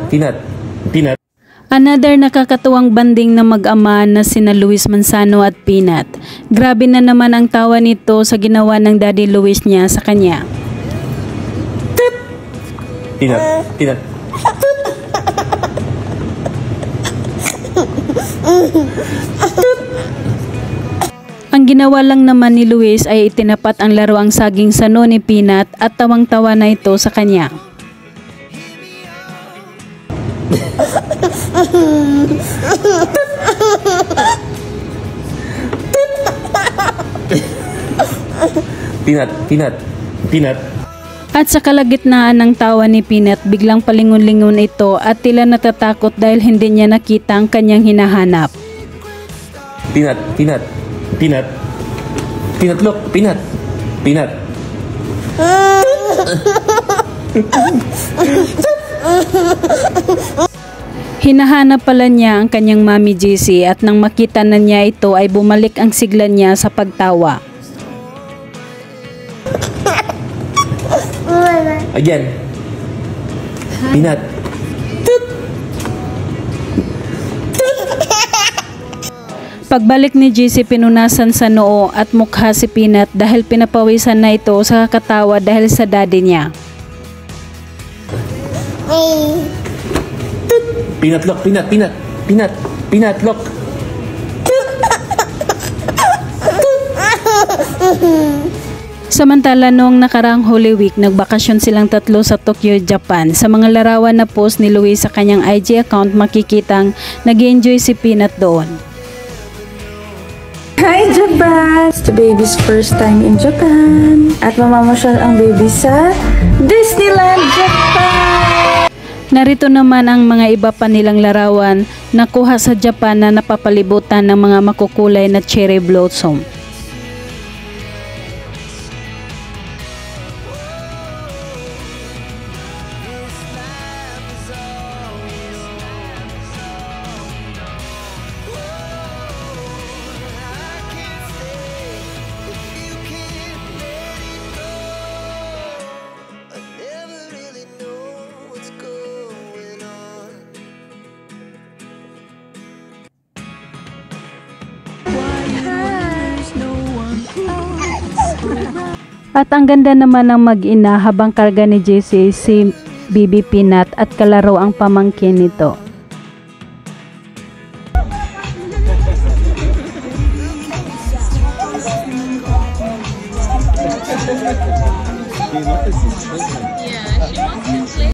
Peanut. Another nakakatuwang banding na mag-ama na sina Luis Manzano at Peanut. Grabe na naman ang tawa nito sa ginawa ng Daddy Luis niya sa kanya. Peanut. Ang ginawa lang naman ni Luis ay itinapat ang laruang saging sano ni Peanut at tawang-tawa na ito sa kanya. Peanut. At sa kalagitnaan ng tawa ni Peanut, biglang palingon-lingon ito at tila natatakot dahil hindi niya nakita ang kanyang hinahanap. Peanut, look, Peanut. Hinahanap pala niya ang kanyang Mami JC at nang makita na niya ito ay bumalik ang sigla niya sa pagtawa. Again. Peanut. Pagbalik ni JC, pinunasan sa noo at mukha si Peanut dahil pinapawisan na ito sa kakatawa dahil sa daddy niya. Peanut, look, Peanut, look. Samantala noong nakaraang Holy Week, nagbakasyon silang tatlo sa Tokyo, Japan. Sa mga larawan na post ni Luis sa kanyang IG account, makikitang nag-enjoy si Peanut doon. Hi Japan! It's the baby's first time in Japan. At mamamasyal ang baby sa Disneyland, Japan! Narito naman ang mga iba pa nilang larawan na kuha sa Japan na napapalibutan ng mga makukulay na cherry blossom. At ang ganda naman ng mag-ina habang karga ni JC si Baby Peanut at kalaro ang pamangkin nito.